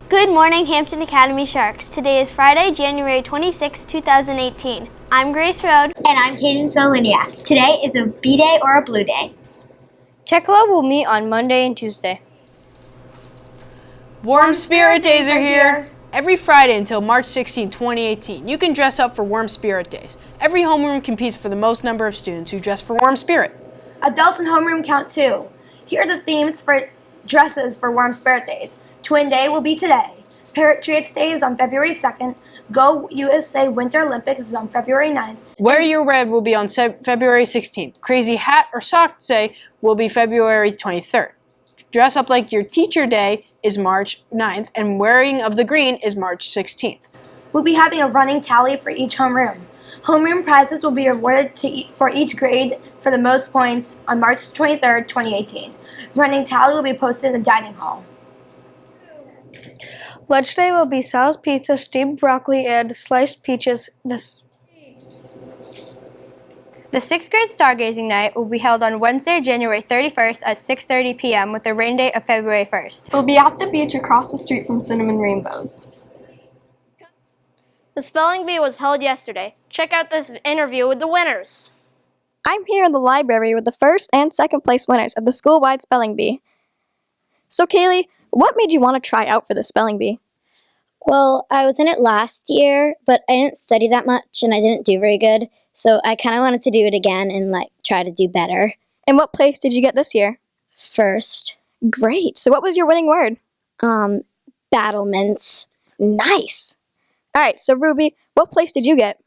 Good morning, Hampton Academy Sharks. Today is Friday, January 26, 2018. I'm Grace Road. And I'm Kaden Solinia. Today is a B day or a blue day. Tech Club will meet on Monday and Tuesday. Warm Spirit Days are here! Every Friday until March 16, 2018, you can dress up for Warm Spirit Days. Every homeroom competes for the most number of students who dress for Warm Spirit. Adults in homeroom count too. Here are the themes for dresses for Warm Spirit Days. Twin Day will be today. Patriots Day is on February 2nd. Go USA Winter Olympics is on February 9th. Wear Your Red will be on February 16th. Crazy Hat or Socks Day will be February 23rd. Dress Up Like Your Teacher Day is March 9th, and Wearing of the Green is March 16th. We'll be having a running tally for each homeroom. Homeroom prizes will be awarded for each grade for the most points on March 23rd, 2018. Running tally will be posted in the dining hall. Lunch day will be Sal's Pizza, steamed broccoli, and sliced peaches. The 6th grade stargazing night will be held on Wednesday, January 31st at 6:30 p.m. with a rain date of February 1st. We'll be at the beach across the street from Cinnamon Rainbows. The spelling bee was held yesterday. Check out this interview with the winners. I'm here in the library with the first and second place winners of the school-wide spelling bee. So Kaylee, what made you want to try out for the spelling bee? Well, I was in it last year, but I didn't study that much and I didn't do very good. So I kind of wanted to do it again and try to do better. And what place did you get this year? First. Great. So what was your winning word? Battlements. Nice. All right, so Ruby, what place did you get?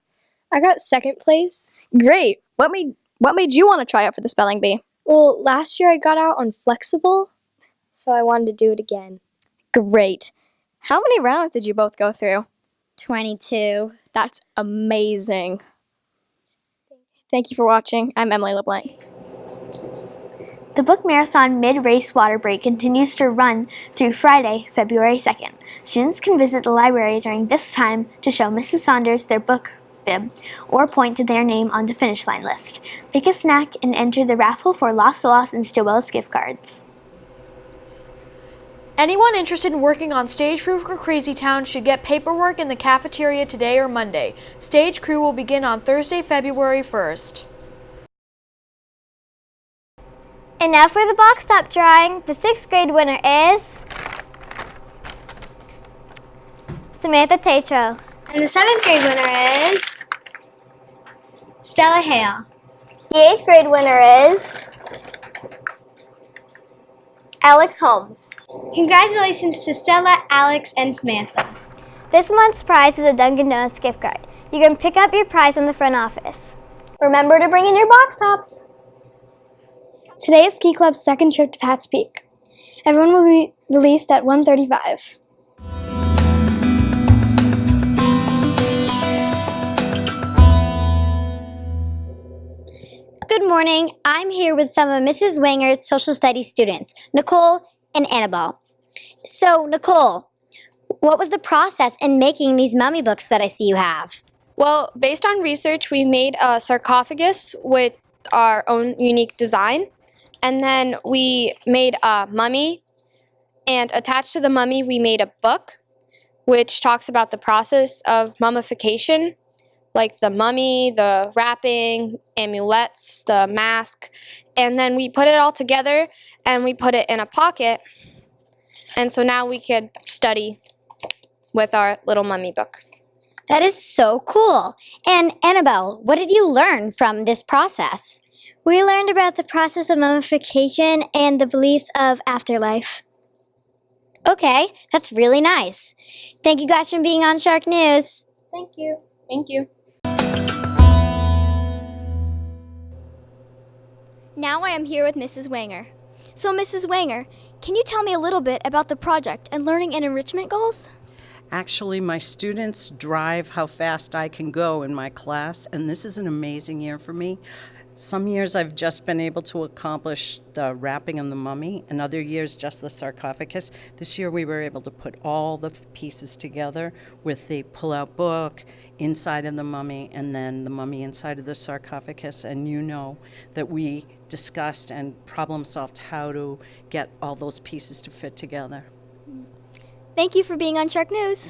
I got second place. Great. What made you want to try out for the spelling bee? Well, last year I got out on flexible, so I wanted to do it again. Great. How many rounds did you both go through? 22. That's amazing. Thank you for watching. I'm Emily LeBlanc. The book marathon mid-race water break continues to run through Friday, February 2nd. Students can visit the library during this time to show Mrs. Saunders their book bib or point to their name on the finish line list. Pick a snack and enter the raffle for Los Salas and Stillwell's gift cards. Anyone interested in working on Stage Crew for Crazy Town should get paperwork in the cafeteria today or Monday. Stage Crew will begin on Thursday, February 1st. And now for the box top drawing. The 6th grade winner is Samantha Tatro. And the 7th grade winner is Stella Hale. The 8th grade winner is Alex Holmes. Congratulations to Stella, Alex, and Samantha. This month's prize is a Dunkin' Donuts gift card. You can pick up your prize in the front office. Remember to bring in your box tops. Today is Ski Club's second trip to Pat's Peak. Everyone will be released at 1:35. Good morning. I'm here with some of Mrs. Wanger's social studies students, Nicole and Annabelle. So, Nicole, what was the process in making these mummy books that I see you have? Well, based on research, we made a sarcophagus with our own unique design. And then we made a mummy, and attached to the mummy we made a book which talks about the process of mummification, like the mummy, the wrapping, amulets, the mask. And then we put it all together and we put it in a pocket. And so now we could study with our little mummy book. That is so cool. And Annabelle, what did you learn from this process? We learned about the process of mummification and the beliefs of afterlife. Okay, that's really nice. Thank you guys for being on Shark News. Thank you. Thank you. Now I am here with Mrs. Wanger. So Mrs. Wanger, can you tell me a little bit about the project and learning and enrichment goals? Actually, my students drive how fast I can go in my class, and this is an amazing year for me. Some years I've just been able to accomplish the wrapping of the mummy, and other years just the sarcophagus. This year we were able to put all the pieces together with the pull-out book inside of the mummy and then the mummy inside of the sarcophagus. And you know that we discussed and problem-solved how to get all those pieces to fit together. Thank you for being on Shark News.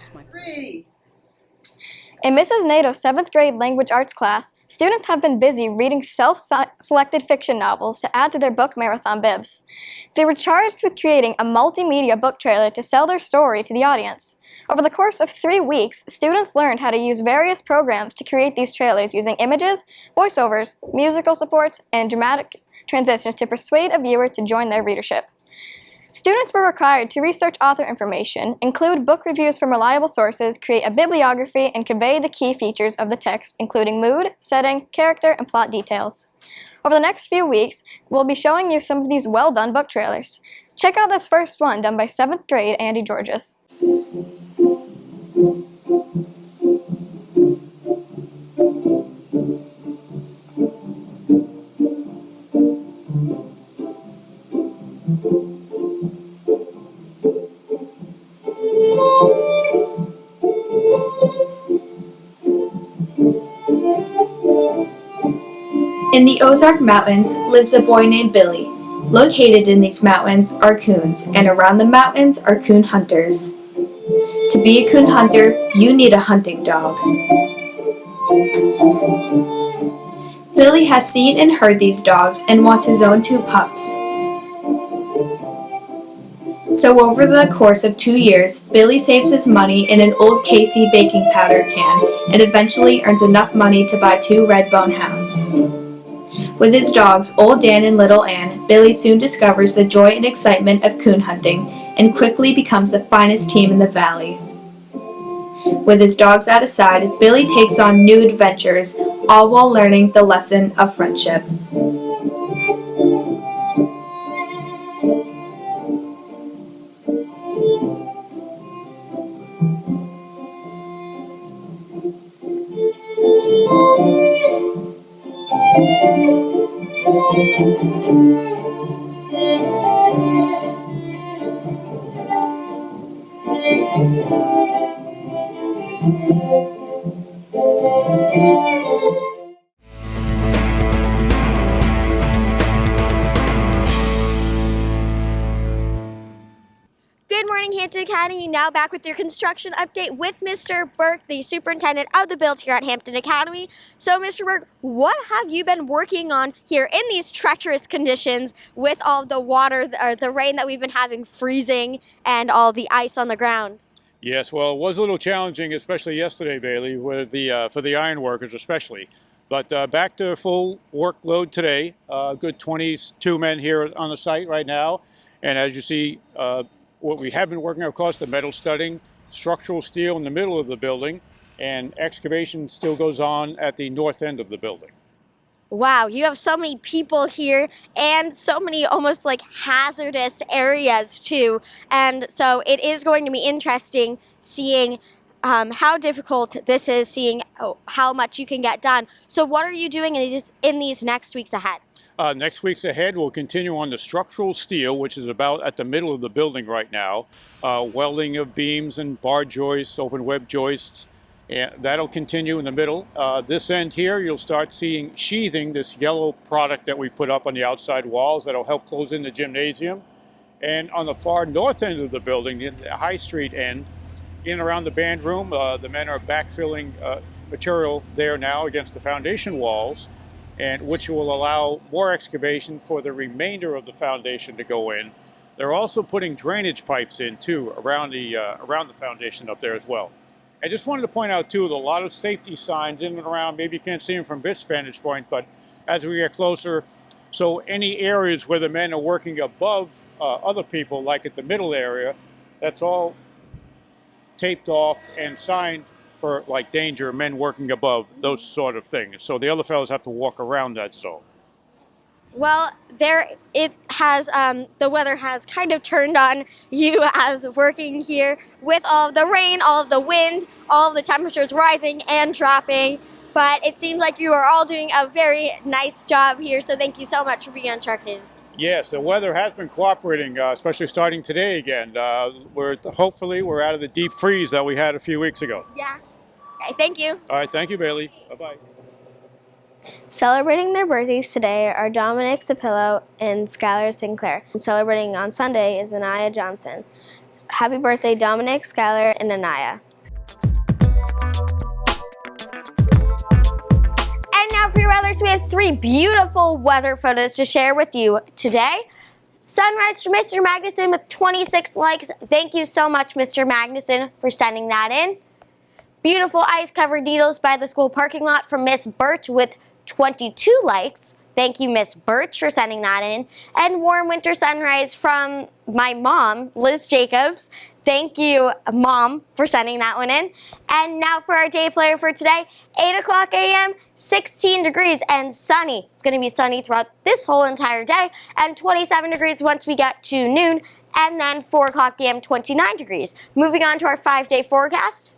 In Mrs. Nato's 7th grade language arts class, students have been busy reading self-selected fiction novels to add to their book marathon bibs. They were charged with creating a multimedia book trailer to sell their story to the audience. Over the course of 3 weeks, students learned how to use various programs to create these trailers using images, voiceovers, musical supports, and dramatic transitions to persuade a viewer to join their readership. Students were required to research author information, include book reviews from reliable sources, create a bibliography, and convey the key features of the text, including mood, setting, character, and plot details. Over the next few weeks, we'll be showing you some of these well-done book trailers. Check out this first one done by 7th grade Andy Georges. In the Ozark Mountains lives a boy named Billy. Located in these mountains are coons, and around the mountains are coon hunters. To be a coon hunter, you need a hunting dog. Billy has seen and heard these dogs and wants his own 2 pups. So over the course of 2 years, Billy saves his money in an old Casey baking powder can and eventually earns enough money to buy 2 red-bone hounds. With his dogs, Old Dan and Little Ann, Billy soon discovers the joy and excitement of coon hunting and quickly becomes the finest team in the valley. With his dogs at his side, Billy takes on new adventures, all while learning the lesson of friendship. Good morning, Hampton Academy. Now back with your construction update with Mr. Burke, the superintendent of the build here at Hampton Academy. So, Mr. Burke, what have you been working on here in these treacherous conditions with all the water, or the rain that we've been having freezing and all the ice on the ground? Yes, well, it was a little challenging, especially yesterday, Bailey, with for the iron workers especially. But back to full workload today. Good 22 men here on the site right now. And as you see, what we have been working on, of course, the metal studding, structural steel in the middle of the building, and excavation still goes on at the north end of the building. Wow, you have so many people here and so many almost like hazardous areas too. And so it is going to be interesting seeing how difficult this is, seeing how much you can get done. So what are you doing in these next weeks ahead? Next week's ahead, we'll continue on the structural steel, which is about at the middle of the building right now. Welding of beams and bar joists, open web joists, and that'll continue in the middle. This end here, you'll start seeing sheathing, this yellow product that we put up on the outside walls that'll help close in the gymnasium. And on the far north end of the building, the High Street end, in and around the band room, the men are backfilling material there now against the foundation walls, and which will allow more excavation for the remainder of the foundation to go in. They're also putting drainage pipes in too around the foundation up there as well. I just wanted to point out too, a lot of safety signs in and around. Maybe you can't see them from this vantage point, but as we get closer, so any areas where the men are working above other people, like at the middle area, that's all taped off and signed for like danger, men working above, those sort of things. So the other fellows have to walk around that zone. Well, the weather has kind of turned on you as working here with all the rain, all of the wind, all of the temperatures rising and dropping. but it seems like you are all doing a very nice job here, so thank you so much for being on Shark News. Yes, the weather has been cooperating, especially starting today again. Hopefully we're out of the deep freeze that we had a few weeks ago. Yeah. Okay, thank you. All right, thank you, Bailey. Bye-bye. Celebrating their birthdays today are Dominic Sapillo and Skylar Sinclair. And celebrating on Sunday is Anaya Johnson. Happy birthday, Dominic, Skylar, and Anaya. And now for your weathers, we have 3 beautiful weather photos to share with you today. Sunrise from Mr. Magnuson with 26 likes. Thank you so much, Mr. Magnuson, for sending that in. Beautiful ice-covered needles by the school parking lot from Miss Birch with 22 likes. Thank you, Miss Birch, for sending that in. And warm winter sunrise from my mom, Liz Jacobs. Thank you, Mom, for sending that one in. And now for our day planner for today, 8 o'clock a.m., 16 degrees and sunny. It's going to be sunny throughout this whole entire day, and 27 degrees once we get to noon, and then 4 o'clock p.m., 29 degrees. Moving on to our 5-day forecast.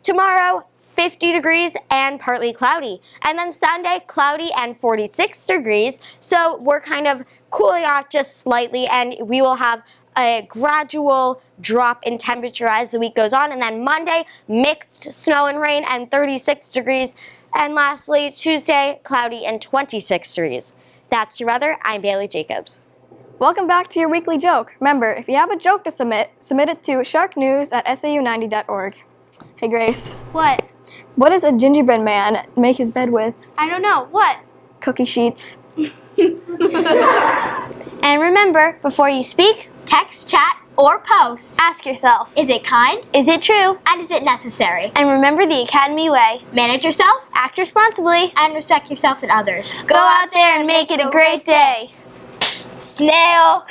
Tomorrow, 50 degrees and partly cloudy. And then Sunday, cloudy and 46 degrees. So we're kind of cooling off just slightly, and we will have a gradual drop in temperature as the week goes on. And then Monday, mixed snow and rain and 36 degrees. And lastly, Tuesday, cloudy and 26 degrees. That's your weather. I'm Bailey Jacobs. Welcome back to your weekly joke. Remember, if you have a joke to submit it to sharknews@sau90.org. Hey Grace, What? what does a gingerbread man make his bed with? I don't know. What? Cookie sheets. And remember, before you speak, Text, chat, or post. ask yourself, Is it kind? is it true? And is it necessary? And remember the Academy way. Manage yourself Act responsibly. and respect yourself and others. Go out there and make it a great day. Snail.